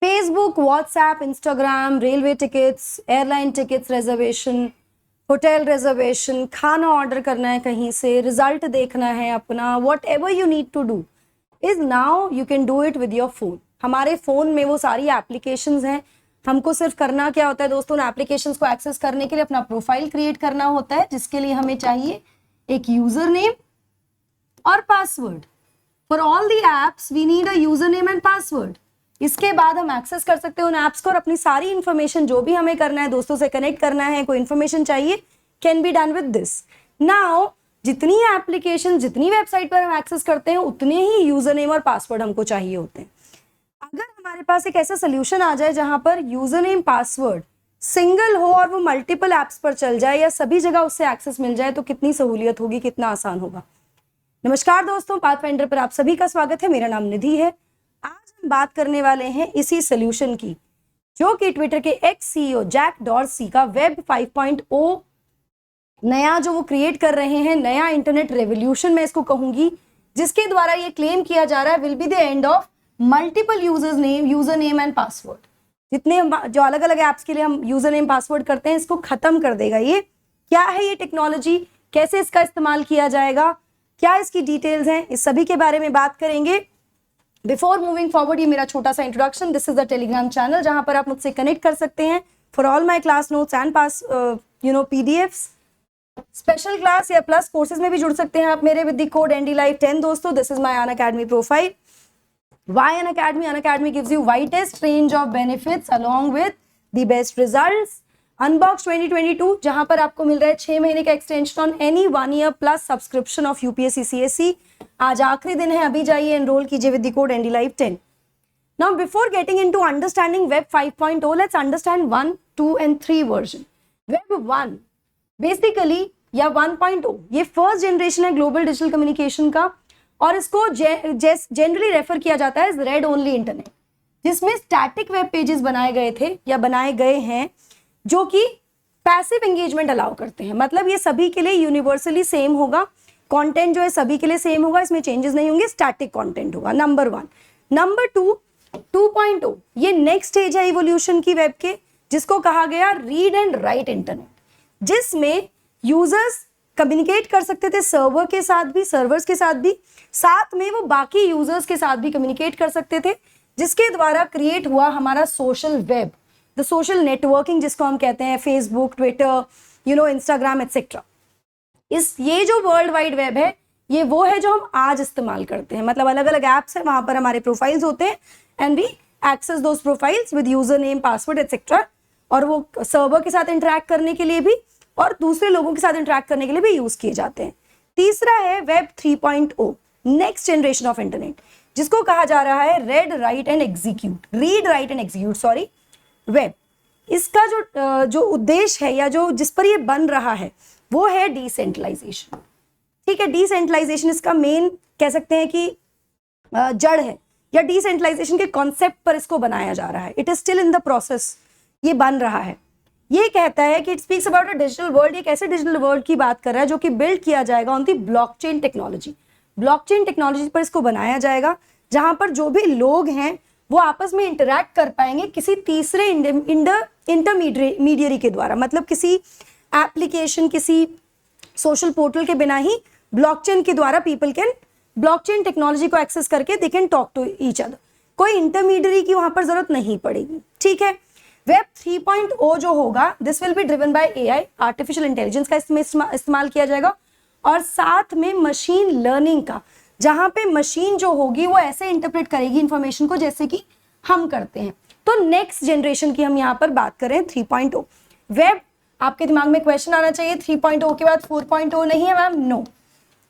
Facebook, WhatsApp, Instagram, railway tickets, airline tickets reservation, hotel reservation, खाना order करना है कहीं से, रिजल्ट देखना है अपना, whatever you need to do is now you can do it with your phone. हमारे फोन में वो सारी एप्लीकेशंस हैं। हमको सिर्फ करना क्या होता है दोस्तों, उन एप्लीकेशंस को एक्सेस करने के लिए अपना प्रोफाइल क्रिएट करना होता है, जिसके लिए हमें चाहिए एक यूजर नेम और password. For all the apps we need a user name and password. इसके बाद हम एक्सेस कर सकते हैं उन एप्स को और अपनी सारी इंफॉर्मेशन जो भी हमें करना है, दोस्तों से कनेक्ट करना है, कोई इंफॉर्मेशन चाहिए, can be done with this. Now जितनी एप्लीकेशन, जितनी वेबसाइट पर हम एक्सेस करते हैं, उतने ही यूजर नेम और पासवर्ड हमको चाहिए होते हैं। अगर हमारे पास एक ऐसा सोल्यूशन आ जाए जहां पर यूजर नेम पासवर्ड सिंगल हो और वो मल्टीपल एप्स पर चल जाए या सभी जगह उससे एक्सेस मिल जाए, तो कितनी सहूलियत होगी, कितना आसान होगा। नमस्कार दोस्तों, पाथफाइंडर पर आप सभी का स्वागत है। मेरा नाम निधि है। आज हम बात करने वाले हैं इसी सोल्यूशन की, जो कि ट्विटर के एक्स सीईओ जैक डॉर्सी का वेब 5.0 नया जो वो क्रिएट कर रहे हैं, नया इंटरनेट रेवोल्यूशन मैं इसको कहूंगी, जिसके द्वारा ये क्लेम किया जा रहा है will be the end of multiple user name and password. जितने जो अलग अलग एप्स के लिए हम यूजर नेम पासवर्ड करते हैं, इसको खत्म कर देगा। ये क्या है, ये टेक्नोलॉजी, कैसे इसका इस्तेमाल किया जाएगा, क्या इसकी डिटेल्स हैं, इस सभी के बारे में बात करेंगे। बिफोर मूविंग फॉरवर्ड, ये मेरा छोटा सा introduction. This is the Telegram channel जहां पर आप मुझसे कनेक्ट कर सकते हैं for all my class notes and pass PDFs. Special class या प्लस कोर्सेज में भी जुड़ सकते हैं आप मेरे विद द कोड NDLive10 दोस्तों। This is my Unacademy profile. Why Unacademy? Unacademy gives you widest range of benefits along with the best results. Unbox 2022 जहां पर आपको मिल रहा है 6 महीने का extension on any 1 year plus subscription of UPSC CSE। आज आखिरी दिन है, अभी जाइए एनरोल कीजिए with the code NDLive10। Now before getting into understanding Web 5.0, let's understand 1, 2 and 3 version. Web 1 basically या 1.0 ये फर्स्ट जनरेशन है ग्लोबल डिजिटल कम्युनिकेशन का, और इसको जनरली रेफर किया जाता है रेड ओनली इंटरनेट, जिसमें स्टैटिक वेब पेजेस बनाए गए थे या बनाए गए हैं, जो कि पैसिव एंगेजमेंट अलाउ करते हैं। मतलब ये सभी के लिए यूनिवर्सली सेम होगा, कंटेंट जो है सभी के लिए सेम होगा, इसमें चेंजेस नहीं होंगे, स्टैटिक कंटेंट होगा। नंबर 1। नंबर 2 2.0 ये नेक्स्ट स्टेज है इवोल्यूशन की वेब के, जिसको कहा गया रीड एंड राइट इंटरनेट, जिसमें यूजर्स कम्युनिकेट कर सकते थे सर्वर के साथ भी, सर्वर्स के साथ भी, साथ में वो बाकी यूजर्स के साथ भी कम्युनिकेट कर सकते थे, जिसके द्वारा क्रिएट हुआ हमारा social web, the social networking जिसको हम कहते हैं, फेसबुक, ट्विटर, इंस्टाग्राम एटसेट्रा। ये जो वर्ल्ड वाइड वेब है, ये वो है जो हम आज इस्तेमाल करते हैं। मतलब अलग अलग एप्स है, वहां पर हमारे प्रोफाइल्स होते हैं and we access those profiles with user name, password etcetera, और वो सर्वर के साथ इंटरेक्ट करने के लिए भी और दूसरे लोगों के साथ इंटरेक्ट करने के लिए भी यूज किए जाते हैं। तीसरा है web 3.0 next generation of internet, जिसको कहा जा रहा है read write and execute sorry web. इसका जो उद्देश्य है या जो जिस पर ये बन रहा है, वो है डिसेंट्रलाइजेशन। ठीक है, डिसेंट्रलाइजेशन इसका मेन कह सकते हैं कि जड़ है, या डिसेंट्रलाइजेशन के कॉन्सेप्ट पर इसको बनाया जा रहा है। It is still in the process, ये बन रहा है। ये कहता है कि it speaks about a digital world, एक ऐसे डिजिटल वर्ल्ड की बात कर रहा है जो कि बिल्ड किया जाएगा on the blockchain technology. Blockchain technology पर इसको बनाया जाएगा, जहां पर जो भी लोग हैं वो आपस में इंटरैक्ट कर पाएंगे किसी तीसरे इंटरमीडियरी के द्वारा। मतलब किसी एप्लीकेशन, किसी सोशल पोर्टल के बिना ही ब्लॉकचेन के द्वारा पीपल कैन ब्लॉकचेन टेक्नोलॉजी को एक्सेस करके they can talk to each other. कोई इंटरमीडियरी की वहां पर जरूरत नहीं पड़ेगी। ठीक है, वेब 3.0 जो होगा, this will be driven by AI, artificial intelligence का इस्तेमाल किया जाएगा, और साथ में मशीन लर्निंग का, जहां पे मशीन जो होगी वो ऐसे इंटरप्रेट करेगी इंफॉर्मेशन को जैसे कि हम करते हैं। तो नेक्स्ट जनरेशन की हम यहाँ पर बात करें 3.0 वेब। आपके दिमाग में क्वेश्चन आना चाहिए 3.0 के बाद 4.0 नहीं है मैम, नो,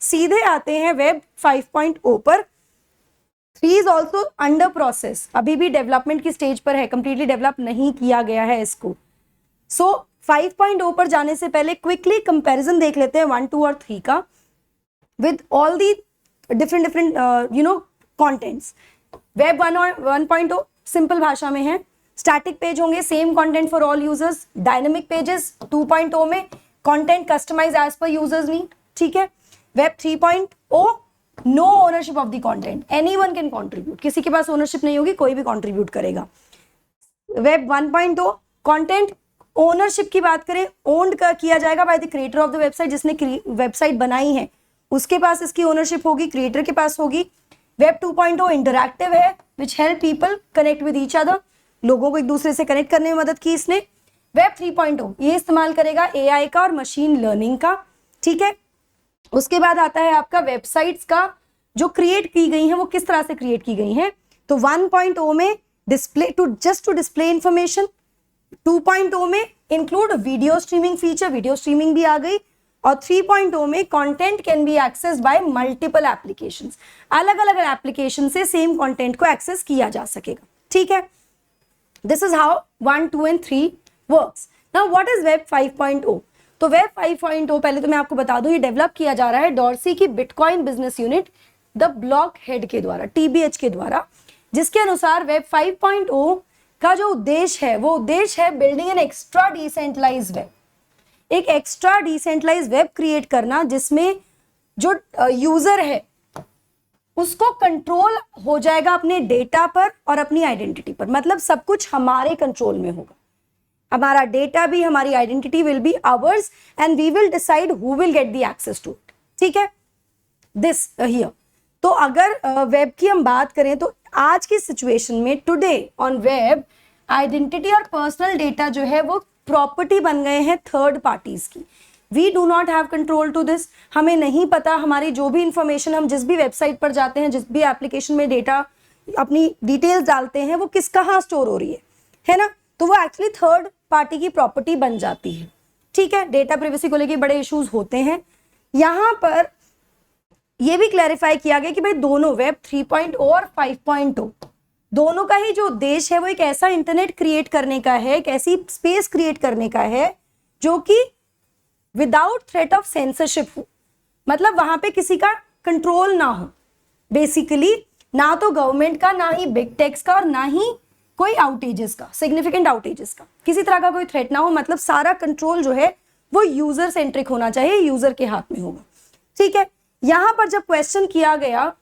सीधे आते हैं वेब 5.0 पर। 3 इज ऑल्सो अंडर प्रोसेस, अभी भी डेवलपमेंट की स्टेज पर है, कंप्लीटली डेवलप नहीं किया गया है इसको। सो 5.0 पर जाने से पहले क्विकली कंपैरिजन देख लेते हैं 1, 2 और 3 का with all the different contents. Web 1.0 simple भाषा में है, स्टैटिक पेज होंगे, same content for all users. Dynamic pages 2.0 में content customise as per users need. ठीक है, web 3.0 no ownership of the content, anyone can contribute, किसी के पास ownership नहीं होगी, कोई भी कंट्रीब्यूट करेगा। वेब 1.0 कंटेंट ओनरशिप की बात करें, ओन्ड का किया जाएगा by the creator of the website, जिसने वेबसाइट बनाई है उसके पास इसकी ओनरशिप होगी, क्रिएटर के पास होगी। वेब 2.0 इंटरैक्टिव है, which help people connect with each other, लोगों को एक दूसरे से कनेक्ट करने में मदद की इसने। वेब 3.0 ये इस्तेमाल करेगा एआई का और मशीन लर्निंग का, ठीक है। उसके बाद आता है आपका वेबसाइट्स का जो क्रिएट की गई है वो किस तरह से क्रिएट की गई है। तो 1.0 में डिस्प्ले टू डिस्प्ले इंफॉर्मेशन, 2.0 में include video streaming feature, video streaming भी आ गई, और 3.0 में content can be access by multiple applications, अलग अलग एप्लीकेशन से सेम कंटेंट को एक्सेस किया जा सकेगा, ठीक है। This is how 1, 2 and 3 works. Now what is web 5.0? तो वेब 5.0 पहले तो मैं आपको बता दूं, ये डेवलप किया जा रहा है डॉर्सी की bitcoin business unit the block head के द्वारा, TBH के द्वारा, जिसके अनुसार वेब 5.0 का जो उद्देश्य है वो उद्देश्य है building an extra decentralise web, एक एक्स्ट्रा डिसेंट्रलाइज वेब क्रिएट करना जिसमें जो यूजर है उसको कंट्रोल हो जाएगा अपने डेटा पर और अपनी आइडेंटिटी पर, मतलब सब कुछ हमारे कंट्रोल में होगा, हमारा डेटा भी, हमारी identity will be ours and we will decide who will get the access to it, ठीक है। दिस हियर, तो अगर वेब की हम बात करें तो आज की सिचुएशन में टुडे ऑन वेब आइडेंटिटी और पर्सनल डेटा जो है वो प्रॉपर्टी बन गए हैं थर्ड पार्टीज की। We do not have control to this, हमें नहीं पता हमारी जो भी इंफॉर्मेशन हम जिस भी वेबसाइट पर जाते हैं, जिस भी एप्लीकेशन में डेटा अपनी डिटेल्स डालते हैं वो किस कहाँ स्टोर हो रही है ना, तो वो एक्चुअली थर्ड पार्टी की प्रॉपर्टी बन जाती है, ठीक है। डेटा प्राइवेसी को लेकर बड़े इश्यूज होते हैं। यहां पर यह भी क्लैरिफाई किया गया कि भाई दोनों वेब 3.0 और 5.0 दोनों का ही जो उद्देश्य है वो एक ऐसा इंटरनेट क्रिएट करने का है, एक ऐसी स्पेस क्रिएट करने का है जो कि विदाउट थ्रेट ऑफ सेंसरशिप हो, मतलब वहां पे किसी का कंट्रोल ना हो, बेसिकली ना तो गवर्नमेंट का, ना ही बिग टेक्स का, और ना ही कोई आउटेजेस का, सिग्निफिकेंट आउटेजेस का, किसी तरह का कोई थ्रेट ना हो, मतलब सारा कंट्रोल जो है वो यूजर सेंट्रिक होना चाहिए, यूजर के हाथ में होगा, ठीक है। यहां पर जब क्वेश्चन किया गया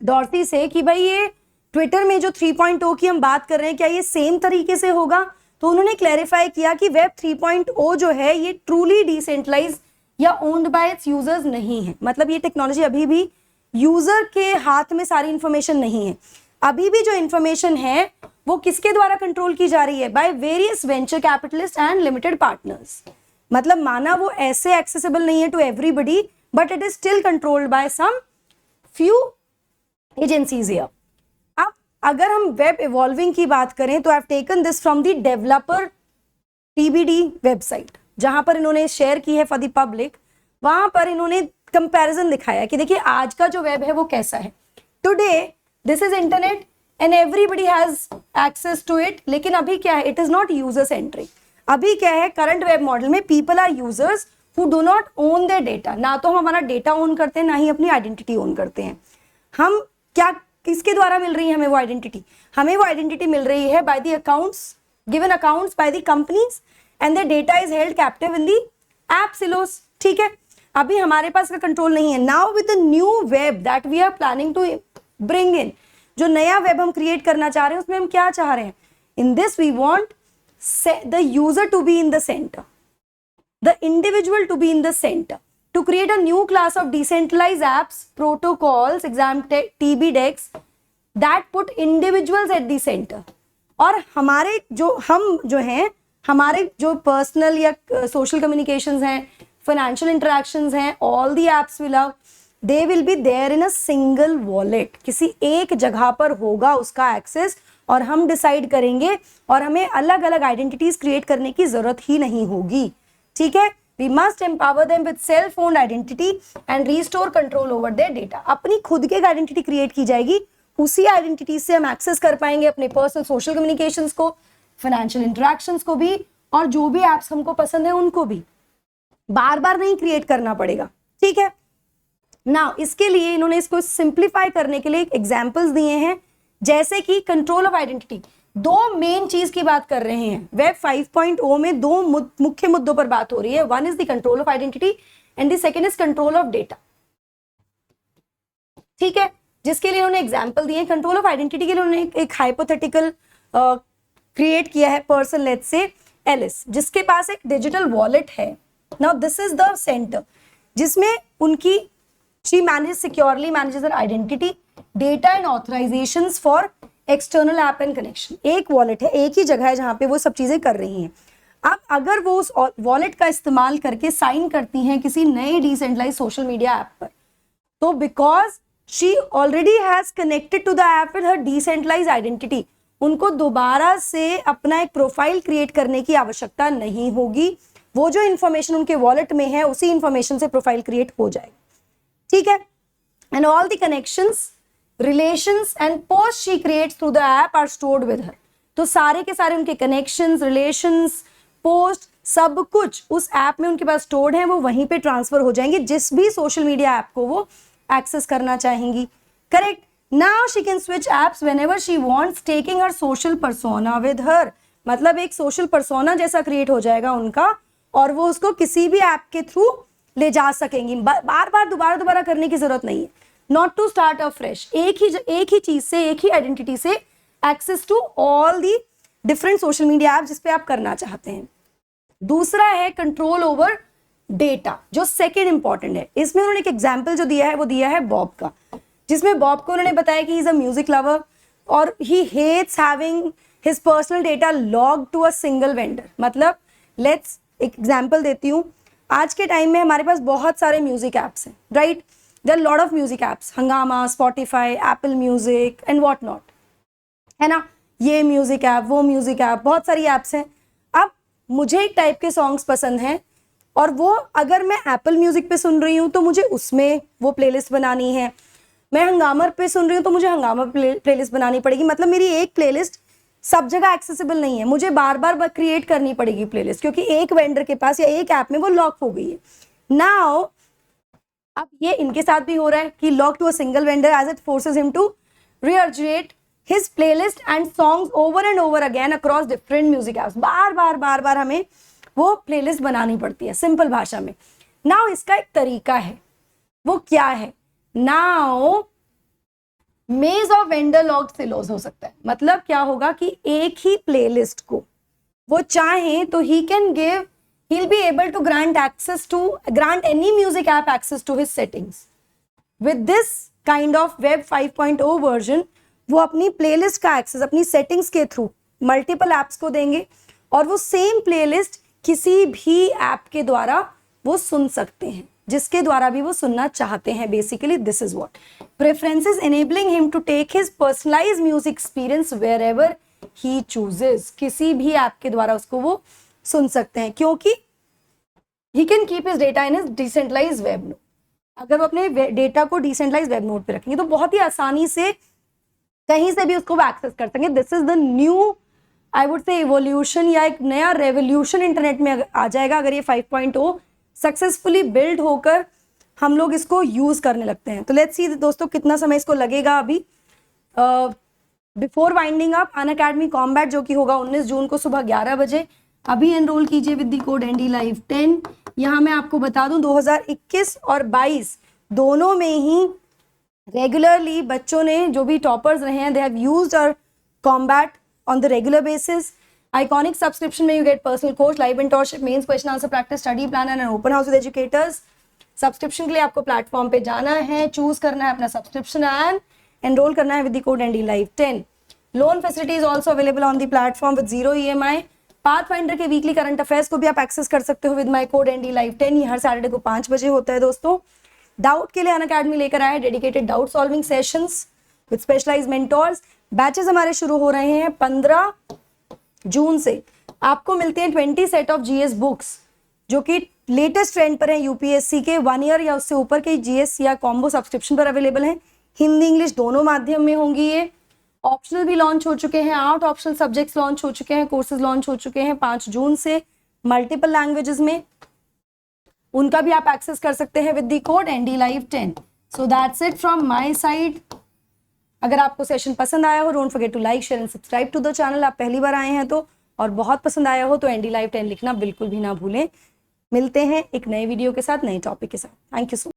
डॉर्सी से कि भाई ये ट्विटर में जो 3.0 की हम बात कर रहे हैं क्या ये सेम तरीके से होगा, तो उन्होंने क्लैरिफाई किया कि वेब 3.0 जो है ये ट्रूली डिसेंट्रलाइज या ओन्ड बाय इट्स यूजर्स नहीं है, मतलब ये टेक्नोलॉजी अभी भी यूजर के हाथ में सारी इंफॉर्मेशन नहीं है, अभी भी जो इंफॉर्मेशन है वो किसके द्वारा कंट्रोल की जा रही है, by various venture capitalist and limited partners, मतलब माना वो ऐसे एक्सेसिबल नहीं है to everybody, but it is still controlled by some few agencies here. अब अगर हम वेब इवॉल्विंग की बात करें तो I have taken this from the developer TBD website, जहां पर इन्होंने शेयर की है फॉर द पब्लिक, वहां पर इन्होंने कंपैरिजन दिखाया कि देखिए आज का जो वेब है वो कैसा है। Today this is internet and everybody has access to it, लेकिन अभी क्या है, it is not user centric. अभी क्या है, करंट वेब मॉडल में people are users who do not own their data, ना तो हम हमारा डेटा ओन करते हैं ना ही अपनी आइडेंटिटी ओन करते हैं। हम क्या, किसके द्वारा मिल रही है हमें वो आइडेंटिटी, हमें वो आइडेंटिटी मिल रही है by the accounts, given accounts by the companies and their data is held captive in the app silos, ठीक है। अभी हमारे पास का कंट्रोल नहीं है। Now with the new web that we are planning to bring in, जो नया वेब हम क्रिएट करना चाह रहे हैं उसमें हम क्या चाह रहे हैं, in this we want the user to be in the center, the individual to be in the center, to create a new class of decentralized apps, protocols, TBDEX that put individuals at the center। और हमारे जो हैं हमारे जो personal या social communications हैं, financial interactions हैं, all the apps will have, they will be there in a single wallet, किसी एक जगह पर होगा उसका एक्सेस और हम डिसाइड करेंगे और हमें अलग अलग आइडेंटिटीज क्रिएट करने की जरूरत ही नहीं होगी, ठीक है। We must empower them with self owned identity and restore control over their data. अपनी खुद की आइडेंटिटी क्रिएट की जाएगी, उसी आइडेंटिटी से हम एक्सेस कर पाएंगे अपने पर्सनल सोशल कम्युनिकेशंस को, फाइनेंशियल इंटरेक्शंस को भी, और जो भी एप्स हमको पसंद है उनको भी बार बार नहीं क्रिएट करना पड़ेगा, ठीक है ना। इसके लिए इन्होंने इसको सिंप्लीफाई करने के लिए एग्जाम्पल्स दिए हैं, जैसे कि कंट्रोल ऑफ आइडेंटिटी। दो मेन चीज की बात कर रहे हैं वेब 5.0 में, दो मुख्य मुद्दों पर बात हो रही है। One is the control of identity and the second is control of data, ठीक है, जिसके लिए उन्होंने एग्जांपल दिए। कंट्रोल ऑफ आइडेंटिटी के लिए उन्होंने एक हाइपोथेटिकल क्रिएट किया है पर्सन लेट्स से एलिस, जिसके पास एक डिजिटल वॉलेट है. Now this is the centre जिसमें उनकी she manages securely manages her identity, data and authorisations for external app and connection. एक वॉलेट है, एक ही जगह है जहां पे वो सब चीजें कर रही हैं. अब अगर वो उस वॉलेट का इस्तेमाल करके साइन करती हैं किसी नए डिसेंट्रलाइज सोशल मीडिया ऐप पर, तो because she already has connected to the app with her decentralize identity, उनको दोबारा से अपना एक प्रोफाइल क्रिएट करने की आवश्यकता नहीं होगी. वो जो इंफॉर्मेशन उनके वॉलेट में है उसी इंफॉर्मेशन से प्रोफाइल क्रिएट हो जाएगी. ठीक है. And all the connections, relations and post she creates through the app are stored with her. तो सारे के सारे उनके कनेक्शंस, रिलेशंस, पोस्ट, सब कुछ उस ऐप में उनके पास स्टोर्ड है, वो वहीं पे ट्रांसफर हो जाएंगे जिस भी सोशल मीडिया ऐप को वो एक्सेस करना चाहेंगी. Correct. Now she can switch apps whenever she wants, taking her social persona with her. मतलब एक सोशल पर्सोना जैसा क्रिएट हो जाएगा उनका, और वो उसको किसी भी ऐप के थ्रू ले जा सकेंगी. बार बार दोबारा करने की जरूरत नहीं है. Not to start a fresh. एक ही चीज से, एक ही आइडेंटिटी से access to all the different social media app जिस पे आप करना चाहते हैं. दूसरा है कंट्रोल ओवर डेटा, जो सेकेंड इंपॉर्टेंट है. इसमें उन्होंने एक एग्जाम्पल जो दिया है वो दिया है बॉब का, जिसमें बॉब को उन्होंने बताया कि he is a music lover और he hates having his personal data log to a single vendor. मतलब लेट्स एक एग्जाम्पल देती हूँ. आज के टाइम में हमारे पास बहुत सारे म्यूजिक ऐप्स हैं, right. There are lot of music apps, Hungama, Spotify, Apple Music and what not, है ना. ये म्यूजिक ऐप, वो म्यूजिक ऐप, बहुत सारी ऐप्स हैं. अब मुझे एक टाइप के सॉन्ग्स पसंद हैं और वो अगर मैं एप्पल म्यूजिक पे सुन रही हूँ तो मुझे उसमें वो प्लेलिस्ट बनानी है. मैं हंगामा पे सुन रही हूँ तो मुझे हंगामा प्लेलिस्ट बनानी पड़ेगी. मतलब मेरी एक प्लेलिस्ट सब जगह एक्सेसिबल नहीं है, मुझे बार बार क्रिएट करनी पड़ेगी प्लेलिस्ट, क्योंकि एक वेंडर के पास या एक ऐप में वो लॉक हो गई है. नाउ अब ये इनके साथ भी हो रहा है कि lock to a single vendor as it forces him to रीअर्जुएट his playlist and songs over and over again across different music apps. बार हमें वो playlist बनानी पड़ती है सिंपल भाषा में. Now इसका एक तरीका है, वो क्या है. Now maze of vendor locked silos हो सकता है. मतलब क्या होगा कि एक ही playlist को वो चाहे तो he'll be able to grant any music app access to his settings. With this kind of web 5.0 version, वो अपनी प्लेलिस्ट का एक्सेस अपनी सेटिंग्स के थ्रू मल्टीपल ऐप्स को देंगे और वो सेम प्लेलिस्ट किसी भी ऐप के द्वारा वो सुन सकते हैं, जिसके द्वारा भी वो सुनना चाहते हैं. Basically this is what preferences enabling him to take his personalised music experience wherever he chooses. किसी भी ऐप के द्वारा उसको वो सुन सकते हैं, क्योंकि he can keep his data in his decentralised web node. अगर वो अपने डेटा को डिसेंट्रलाइज्ड वेब नोड पे रखेंगे तो बहुत ही आसानी से कहीं से भी उसको एक्सेस कर सकेंगे. This is the new I would say evolution या एक नया रेवोल्यूशन इंटरनेट में आ जाएगा अगर ये 5.0 सक्सेसफुली बिल्ड होकर हम लोग इसको यूज करने लगते हैं. तो लेट्स सी दोस्तों कितना समय इसको लगेगा. अभी before winding up Unacademy combat जो कि होगा 19 जून को सुबह 11 बजे, अभी एनरोल कीजिए विद द कोड NDLive10. यहाँ मैं आपको बता दूं 2021 और 22 दोनों में ही रेगुलरली बच्चों ने जो भी टॉपर्स रहे हैं they have used our combat on the regular basis. Iconic subscription में you get personal course, live mentorship, mains question answer practice, study plan and open house with educators. Subscription के लिए आपको प्लेटफॉर्म पे जाना है, choose करना है अपना सब्सक्रिप्शन एंड एनरोल करना है with the code NDLive10. Loan facility is also available on the platform with 0 EMI. Pathfinder के वीकली करंट अफेयर्स को भी आप एक्सेस कर सकते हो विद माई कोड NDLive10. ये हर सैटरडे को 5 बजे होता है दोस्तों. डाउट के लिए अनअकैडमी लेकर आए dedicated doubt solving sessions with specialised mentors. Batches हमारे शुरू हो रहे हैं 15 जून से. आपको मिलते हैं 20 सेट ऑफ GS बुक्स जो कि लेटेस्ट ट्रेंड पर है UPSC के 1 ईयर या उससे ऊपर के GS या कॉम्बो सब्सक्रिप्शन पर अवेलेबल हैं. हिंदी इंग्लिश दोनों माध्यम में होंगी. ये ऑप्शनल भी लॉन्च हो चुके हैं, 8 ऑप्शनल सब्जेक्ट्स लॉन्च हो चुके हैं, कोर्सेज लॉन्च हो चुके हैं 5 जून से मल्टीपल लैंग्वेजेस में. उनका भी आप एक्सेस कर सकते हैं with the code NDLive10. So that's it from my side. अगर आपको सेशन पसंद आया हो don't forget to like share and subscribe to the channel. आप पहली बार आए हैं तो और बहुत पसंद आया हो तो NDLive10 लिखना बिल्कुल भी ना भूलें. मिलते हैं एक नए वीडियो के साथ, नए टॉपिक के साथ. Thank you so much.